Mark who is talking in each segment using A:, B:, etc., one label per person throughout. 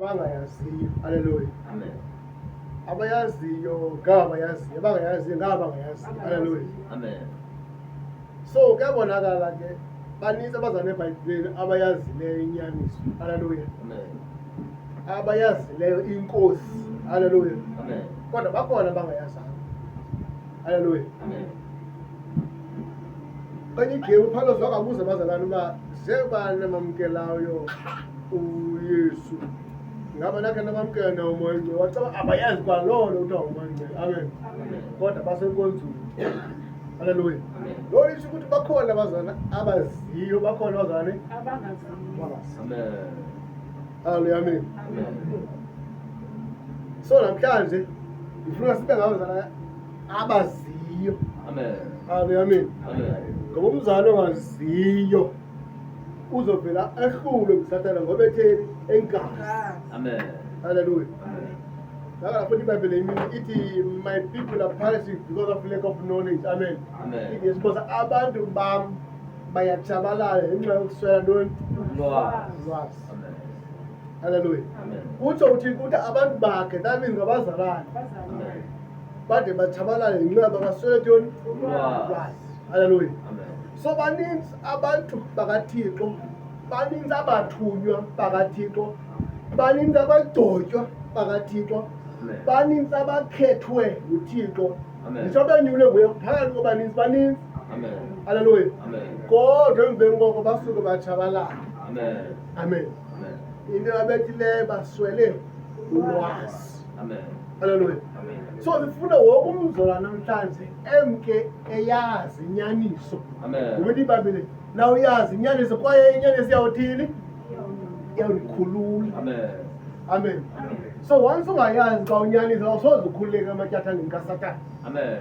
A: abangayaziyo. Haleluya.
B: Amen.
A: Abayaziyo ngabayaziyo, abangayaziyo ngabangayaziyo. Haleluya.
B: Amen.
A: So kuyabonakala ke baninzi abazana eBhayibhelini abayazileyo inyaniso. Haleluya.
B: Amen.
A: Abayazileyo inkosi. Haleluya.
B: Amen.
A: Kodwa bakhona abangayazanga. Haleluya.
B: Amen.
A: Kanye igebe uPawulos wakabuza abazalwane uba zebani abamkelayo uYesu. Ngaba nakhe nabamkela nawo umoya ngcwele wacaba abayazi kwaloo nto kuthiwa umoya ngcwele. Amen. Kodwa basenkonzweni. Haleluya. Lo lisho ukuthi bakhona abazalwane abaziyo, bakhona abazalwane
C: abangaziyo.
A: abangaziyo.
B: Amen.
A: Haleluya. Amen.
B: Amen.
A: So namhlanje ngifuna sibe ngabazalwane abaziyo.
B: Amen.
A: Haleluya. Amen.
B: Amen.
A: Ngoba umzali ongaziyo uzovela ehlule kusathana ngoba etheni engazi.
B: Amen.
A: Haleluya.
B: Amen.
A: Ngakho futhi iBhayibheli ithi my people are perishing because of lack of knowledge. Amen.
B: Amen.
A: Ithi because abantu bam bayatshabalala ngenxa yokuswela ntoni? Ulwazi.
B: Amen.
A: Haleluya.
B: Amen.
A: Utsho uthixo ukuthi abantu bakhe that means ngabazalwane
B: Amen.
A: bade batshabalale ngenxa bakaswele ntoni?
B: Ulwazi.
A: Haleluya.
B: Amen.
A: So baninzi abantu bakaThixo, baninzi abathunywa bakaThixo, baninzi abagcotywa bakaThixo,
B: Amen.
A: baninzi abakhethwe nguThixo.
B: Amen.
A: Ngisho benyule nguye phakathi kobaninzi baninzi.
B: Amen.
A: Haleluya.
B: Amen.
A: Kodwa emveni koko basuke batshabalala.
B: Amen.
A: Amen.
B: Amen.
A: Into abethileyo baswele ulwazi.
B: Amen.
A: Haleluya.
B: Amen.
A: So sifuna wonke umzalwane namhlanje emke eyazi inyaniso.
B: Amen.
A: Ngoba iBhayibheli na uyazi inyaniso kwaye inyaniso iyawuthini? Iyawukhulula.
B: Amen.
A: Amen. So once ungayazi xa unyaniso awusoze ukhululeke amatyathangeni kaSathane.
B: Amen.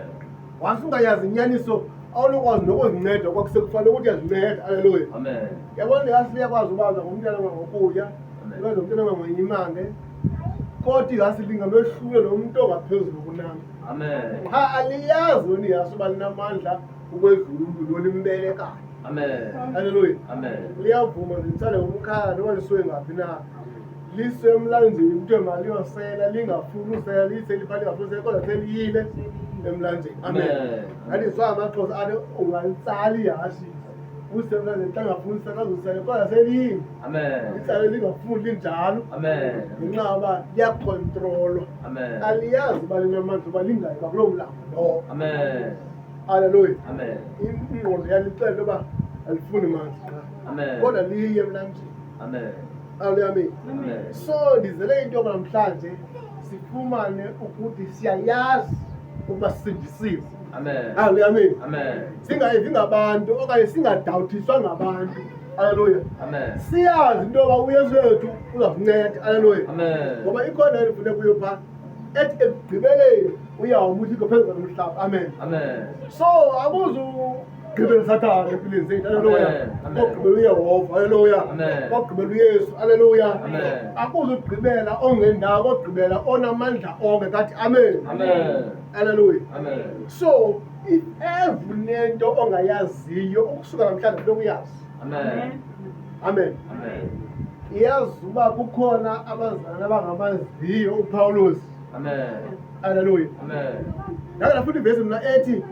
A: Once ungayazi inyaniso awunokwazi nokuzinceda kwakusekufanele ukuthi uyazinceda. Haleluya.
B: Amen.
A: Yabona ingasi liyakwazi ubaza ngomntana ngokutya,
B: Amen.
A: ukwenza umntana ngamanye imange, kodwa ingasi lingamehlule lo muntu ongaphezulu kunami.
B: Amen.
A: Cha aliyazi lona ingasi uba linamandla ukwedlula umntu lo limbelekayo.
B: Amen.
A: Haleluya.
B: Amen.
A: Liyavuma litsale ngomkhala noma lisuke ngaphi na. Liswe emlanjeni kuthiwe maliyosela lingafuni usela lise lipha lingafuni usela kodwa seliyile emlanjeni. Amen. Ngathi zwa amaXhosa athi ungalitsala ihashe usemlanjeni xa ngafuni usela azosela kodwa seliyile.
B: Amen.
A: Litsale lingafuni linjalo.
B: Amen.
A: Ngenxa yoba liyakhontrolwa.
B: Amen.
A: Aliyazi uba linamandla uba lingayiba kuloo mlambo lowo.
B: Amen.
A: Haleluya.
B: Amen.
A: Ingqondo yalixela uba alifuni mandla qha.
B: Amen.
A: Kodwa liye emlanjeni.
B: Amen.
A: Haleluya. Amen.
B: Amen.
A: So ndizele into yoba namhlanje sifumane ukuthi siyayazi ukuba sisindisiwe.
B: Amen.
A: Haleluya. Amen.
B: Amen.
A: Singayivi ngabantu okanye singadawuthiswa ngabantu. Haleluya.
B: Amen.
A: Siyazi into yoba uYesu wethu uzasinceda. Haleluya.
B: Amen.
A: Ngoba ikhona elifuneka kuyo phaa ethi ekugqibeleni uyawumuthiko phezu komhlaba. Amen.
B: Amen.
A: So akuzugqibela Sathane empilweni zethu. Haleluya.
B: Amen.
A: Kokugqibela uYehova. Haleluya.
B: Amen.
A: Kokugqibela uYesu. Haleluya.
B: Amen.
A: Akuzugqibela ongendawo, kokugqibela onamandla onke kathi amen.
B: Amen.
A: Haleluya.
B: Amen.
A: So if every nento ongayaziyo ukusuka namhlanje lokuyazi.
B: Amen.
A: Amen.
B: Amen.
A: Iyazi uba kukhona abazalwane abangamaziyo uPawulos.
B: Amen.
A: Haleluya.
B: Amen.
A: Ngakho futhi ivesi mina ethi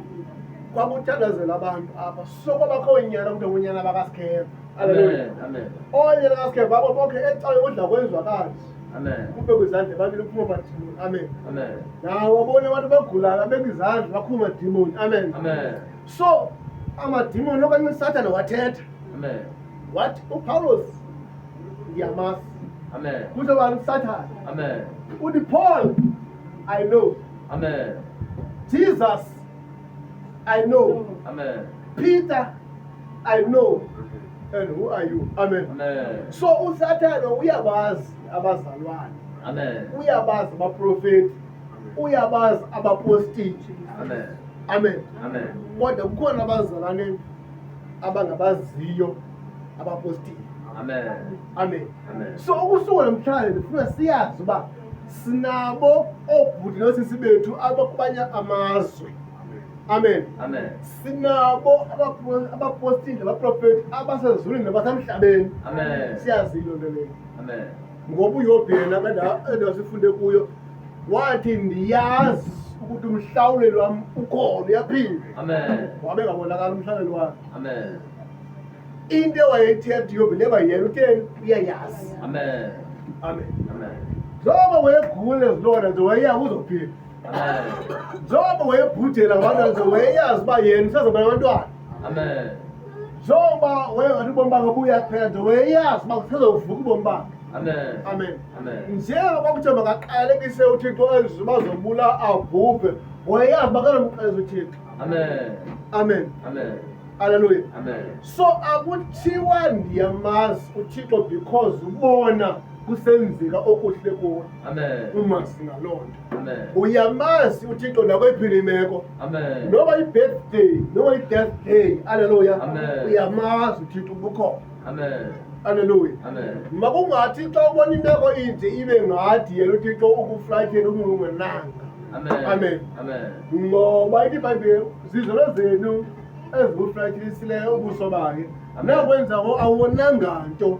A: kwakuthandazela abantu apha sokwabakho inyana kuthiwa ngunyana bakaSikheva. Haleluya.
B: Amen.
A: Onyana kaSikheva babo bonke ecawe udla kwenziwa kanje.
B: Amen.
A: Kube kwizandla babili kuphuma amadimoni. Amen.
B: Amen.
A: Nawo wabona abantu bagulayo abeka izandla bakhuma amadimoni. Amen.
B: Amen.
A: So amadimoni okanye uSathane wathetha.
B: Amen.
A: Wathi uPawulos ndiyamazi.
B: Amen.
A: Kuthiwa bani uSathane?
B: Amen.
A: Uthi Paul I know.
B: Amen.
A: Jesus I know.
B: Amen.
A: Peter I know. And who are you? Amen.
B: Amen.
A: So uSathane uyabazi abazalwane,
B: Amen.
A: uyabazi abaprofeti, uyabazi abapostili.
B: Amen.
A: Amen.
B: Amen.
A: Kodwa kukhona abazalwane abangabaziyo abapostili.
B: Amen.
A: Amen.
B: Amen.
A: So ukusuka namhlanje ndifuna siyazi uba sinabo obhuti nosisi bethu abakubanye amazwe. Amen.
B: Amen.
A: Sinabo abapostili abaprofeti abasezulwini nabasemhlabeni.
B: Amen.
A: Siyazi into leyo.
B: Amen.
A: ngoba uYobi yena kade sifunde kuyo wathi ndiyazi ukuthi umhlawuleli wami ukhona uyaphila.
B: Amen.
A: Wabe ngabonakala umhlawuleli wakhe.
B: Amen.
A: Into ewayethetha uYobi leba yena utheni uyayazi.
B: Amen.
A: Amen.
B: Amen.
A: Njengoba wayegula ezilonda nje wayeyazi uzophila.
B: Amen.
A: Njengoba wayebhudela ngabantwana nje wayeyazi uba yena usazoba nabantwana.
B: Amen.
A: Njengoba wayengathi ubomi bakhe buyaphela nje wayeyazi uba kusezovuka ubomi bakhe.
B: Amen.
A: Amen.
B: Amen.
A: Njengoba kuthiwa makaqalekise uThixo ezizwe bazobula abhubhe wayeyazi uba kanomqeza uThixo.
B: Amen.
A: Amen.
B: Amen.
A: Hallelujah.
B: Amen.
A: So akuthiwa ndiyamazi uThixo because ubona kusenzeka okuhle kuwe.
B: Amen.
A: Uma singaloo nto.
B: Amen.
A: Uyamazi uThixo nakweyiphi imeko.
B: Amen.
A: Noba i-birthday, noba i-death day. Hallelujah.
B: Amen.
A: Uyamazi uThixo ubukhona.
B: Amen.
A: Hallelujah.
B: Amen.
A: Makungathi xa ubona imeko inje ibe ngathi yena uThixo ukuflathela ukungenanga.
B: Amen.
A: Amen.
B: Amen.
A: Ngoba ithi iBhayibheli zizolo zenu ezibuflathisileyo ubuso bakhe nakwenza awonanga nto.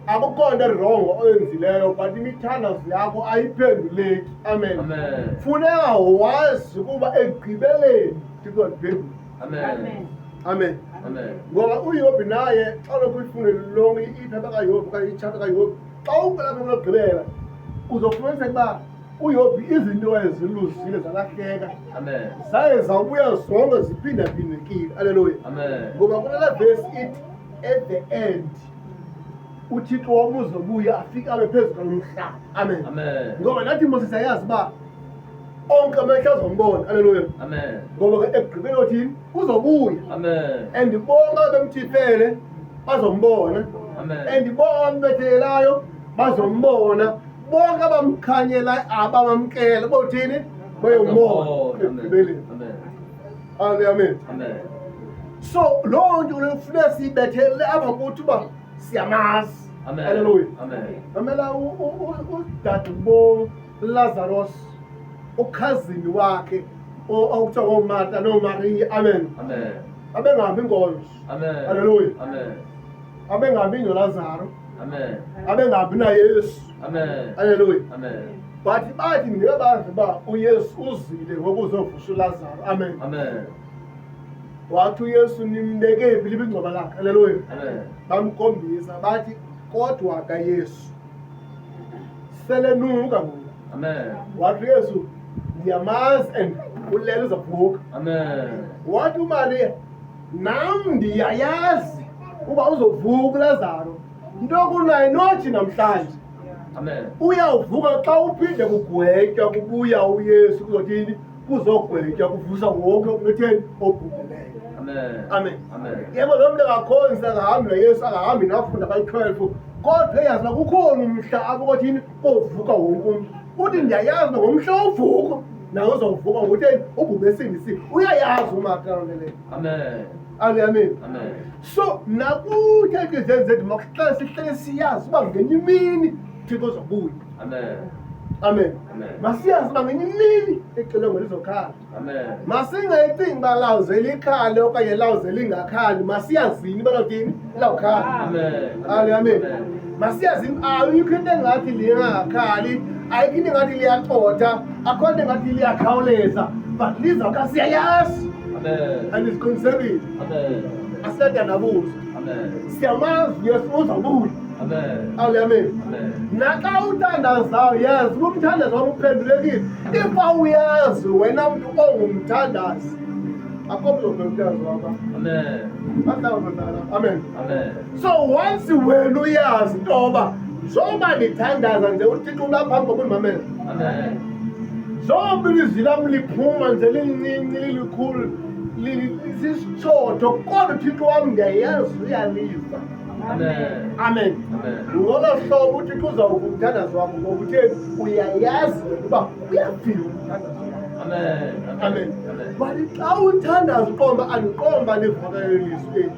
A: Akukho nto wrong oyenzileyo but imithandazo yakho ayiphenduleki. Amen.
B: Amen.
A: Funeka wazi ukuba ekugqibeleni Thixo andiphendule.
B: Amen.
A: Amen.
B: Amen.
A: Ngoba uYobi naye xa lokuyifune lonke iphepha kaYobi okanye itshapha kaYobi xa ukulapha lokugqibela uzofumaniseka uba uYobi izinto eziluzile zalahleka
B: Amen.
A: zaye zawubuya zonke ziphindaphindekile. Haleluya.
B: Amen.
A: Ngoba kulaa verse ithi at the end uThixo wami uzobuya afike abe phezu kwalomhlaba. Amen.
B: Amen.
A: Ngoba nathi Moses ayazi uba onke amehlo azombona. Haleluya.
B: Amen.
A: Ngoba ke ekugqibeni othini uzobuya
B: Amen.
A: and bonke abemthifele bazombona
B: Amen.
A: and bonke abambethelelayo bazombona bonke abamkhanyela abamamkela bothini bayombona ekugqibeleni.
B: Amen.
A: Amen.
B: Amen.
A: So loo nto kufuneka siyibethele apha kuthi uba siyamazi.
B: Amen.
A: Haleluya.
B: Amen.
A: Mamela udade Lazarus ukhazini wakhe okuthiwa ngooMartha nooMariya. Amen.
B: Amen.
A: Abengahambi inkonzo.
B: Amen.
A: Haleluya.
B: Amen.
A: Abengahambi noLazaro.
B: Amen.
A: Abengahambi nayesu.
B: Amen.
A: Haleluya.
B: Amen.
A: But bathi ngeke bazi uba uyesu uzile ngokuzovusa uLazaro. Amen.
B: Amen.
A: Wathi uyesu nimbeke phi libingcwaba lakhe. Haleluya.
B: Amen.
A: Bamkhombisa bathi kodwa kaYesu sele nuka ngoku.
B: Amen.
A: Wathi uYesu ndiyamazi and ulele uzavuka.
B: Amen.
A: Wathi uMariya nam ndiyayazi uba uzovuka uLazaro nto kunaye nothi namhlanje.
B: Amen.
A: Uyawuvuka xa uphinde kugwetywa kubuya uYesu kuzothini kuzogwetywa kuvusa wonke umntu otheni obhubhileyo.
B: Amen.
A: Amen.
B: Amen.
A: Yebo lo mntu akakhonzi angahambi noYesu angahambi nafunda bayi-12 kodwa eyazi uba kukhona umhla apho kothini kovuka wonke umntu. Uthi ndiyayazi uba ngomhla wovuko nawe uzawuvuka ngokutheni ubhubhe esindisiwe. Uyayazi uMartha loo nto leyo.
B: Amen.
A: Amen.
B: Amen.
A: So nakuthetha izenzi zethu makuhlale sihlale siyazi uba ngenye imini Thixo uzobuya.
B: Amen.
A: Amen.
B: Amen.
A: Masiyazi uba ngenye imini ixilongo lizokhala.
B: Amen.
A: Masingayicingi uba lawuzela ikhale okanye lawuzela ingakhali. Masiyazini uba lawuthini lawukhala.
B: Amen.
A: Amen. Masiyazini ayikho into engathi lingakhali, ayikho into engathi liyacotha, akho nto engathi liyakhawuleza, but lizawukha siyayazi
B: Amen.
A: and it's concerning.
B: Amen.
A: Asiyadandabuza.
B: Amen.
A: Siyamazi Yesu uzabuya.
B: Amen.
A: Amen.
B: Amen.
A: Naxa uthandazayo yazi umthandazo wam uphendulekile. If awuyazi wena mntu ongumthandazi akho mzomthandazo wakho.
B: Amen.
A: Amen.
B: Amen.
A: So once wena uyazi intoba zoba ndithandaza nje uThixo ulapha phambi kokuba ndimamele.
B: Amen.
A: Zoba ilizwi lam liphuma nje lincinci lilikhulu lisisithotho kodwa uThixo wam ndiyayazi uyaliva.
B: Amen.
A: Amen.
B: Amen.
A: Ngolo hlobo uThixo uzawuva umthandazo wakho ngoba utheni uyayazi ukuba uyafika umthandazo wakho.
B: Amen.
A: Amen.
B: Amen.
A: But xa uthandaza uqomba andiqomba livakele ilizwi eli.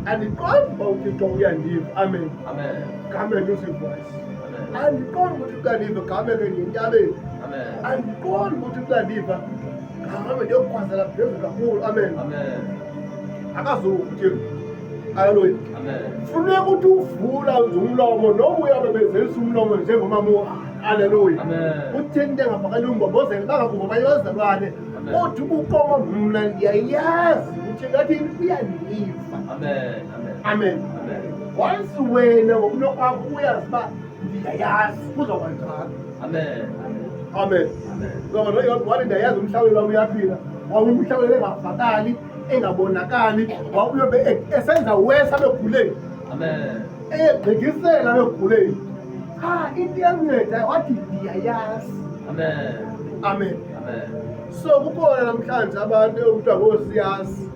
A: Andiqomba uba uThixo uyandiva. Amen.
B: Amen.
A: Come use your voice.
B: Amen.
A: Andiqomba ukuthi uyandiva game ke ngentabeni.
B: Amen.
A: Andiqomba ukuthi uyandiva game ndiyokukhwazela phezulu kakhulu. Amen.
B: Amen.
A: Akazuva uThixo. Haleluya.
B: Amen.
A: Funeka ukuthi uvula nje umlomo noma uyabebezisa umlomo njengomama. Haleluya.
B: Amen.
A: Utheni into engavakali ungombozela bangakuba bayozalwane. Kodwa ubukoma mna ndiyayazi ukuthi ngathi uyandiva.
B: Amen.
A: Amen.
B: Amen.
A: Once wena ngokunokwakho uyazi uba ndiyayazi kuzoba njalo.
B: Amen.
A: Amen. Ngoba wathi ndiyayazi umhlawuli wami uyaphila. Wawumhlawulele engavakali, engabonakali, wawuyobe esenza wesa beguleni.
B: Amen.
A: Egqikisela beguleni. Into yanceda wathi ndiyayazi.
B: Amen.
A: Amen.
B: Amen.
A: So kukhona namhlanje abantu ekuthiwa ngosiyazi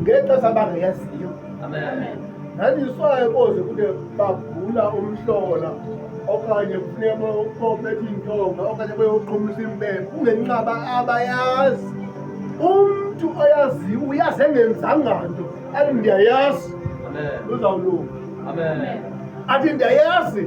A: ngexesha abangayaziyo.
B: Amen.
A: Ngandiswayo koze kude bagula umhlola okanye kufuneka ukophethe intonga okanye beyoqhumisa impepho kungenqaba abayazi. Umuntu oyaziyo uyazi engenzanga nto athi ndiyayazi.
B: Amen.
A: Uzawulunga.
B: Amen.
A: Athi ndiyayazi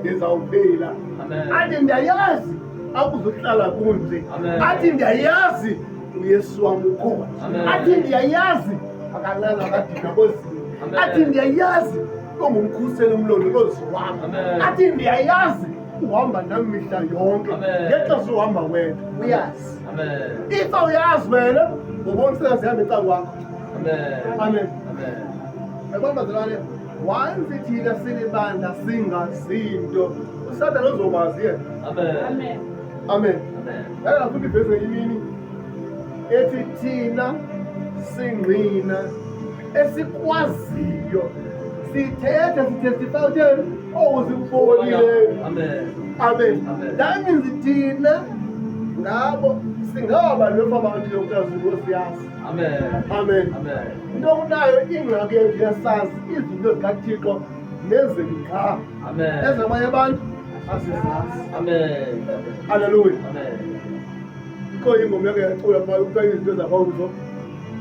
A: ndizawuphila.
B: Amen.
A: Athi ndiyayazi akuzohlala kunje.
B: Amen.
A: Athi ndiyayazi uYesu wami ukhona.
B: Amen.
A: Athi ndiyayazi akalala kadina kozini.
B: Amen.
A: Athi ndiyayazi ungumkhuseli umlondolozi wami.
B: Amen.
A: Athi ndiyayazi uhamba nami mihla yonke.
B: Amen.
A: Ngexesha uhamba wena uyazi.
B: Amen.
A: If awuyazi wena ubona sihamba ecakwakho kwakho.
B: Amen.
A: Amen.
B: Amen.
A: Yabona bazalwane, once thina silibanda singazinto uSathane uzokwazi yena.
B: Amen.
A: Amen.
B: Amen.
A: Yala futhi ibheze yimini ethi thina singqina esikwaziyo sithethe sitestify ukuthi uzibonile.
B: Amen.
A: Amen.
B: Amen.
A: That means thina ngabo singaba abantu yokwazi ngosiyazi.
B: Amen.
A: Amen.
B: Amen.
A: Into okunayo ingxaki yesazi izinto zikaThixo nezemikha.
B: Amen.
A: Ezamanye abantu asizazi.
B: Amen.
A: Haleluya.
B: Amen.
A: Ikho ingoma yake yacula uma uthiwa izinto zabawuzo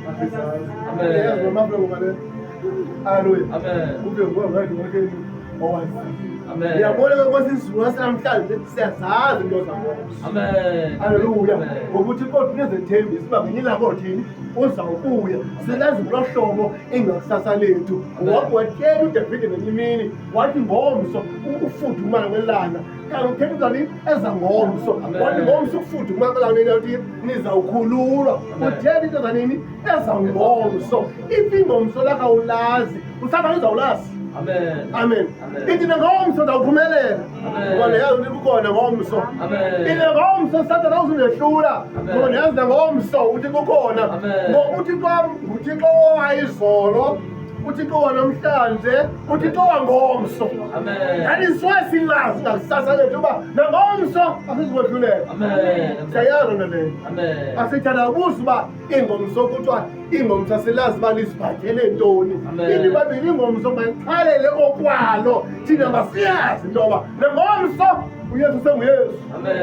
A: asizazi.
B: Amen.
A: Yazi noma ngale. Haleluya.
B: Amen.
A: Ube ngwathi ngeke owazi.
B: Amen.
A: Ngiyabona ukuthi isizulu namhlanje siyazazi into zawo.
B: Amen.
A: Haleluya.
B: Amen.
A: Ngokuthi kodwa nezethembi siba ngenyilabo thini uzawubuya silazi kulohlobo engakusasa lethu. Wathela uDavid ngenyimini wathi ngomso ukufudumala kwelanga. Kanti uthela uzani eza ngomso. Wathi ngomso ukufudumala kwelanga lethi nizawukhululwa. Uthela into zanini eza ngomso. Ingomso lakho awulazi. Usathane uzawulazi.
B: Amen.
A: Amen.
B: Amen.
A: Ithi ngomso zawuphumelela.
B: Amen.
A: Ngoba yazi ukuthi kukhona ngomso.
B: Amen.
A: Ithi ngomso Sathane awuzulehlula.
B: Amen.
A: Ngoba yazi ngomso uthi kukhona.
B: Amen.
A: Ngoba uThixo uThixo wayizolo, uThixo wanamhlanje, uThixo wangomso.
B: Amen.
A: Yaani silazi ngakusasa lethu uba ngomso asizikwehluleka.
B: Amen.
A: Siyayazi nale.
B: Amen.
A: Asithandabuza uba ingomso kuthiwa ingomso silazi uba lisibhathele ntoni.
B: Amen.
A: Ithi babili ingomso mayixhalele okwalo thina masiyazi into yoba ngomso uYesu senguYesu.
B: Amen.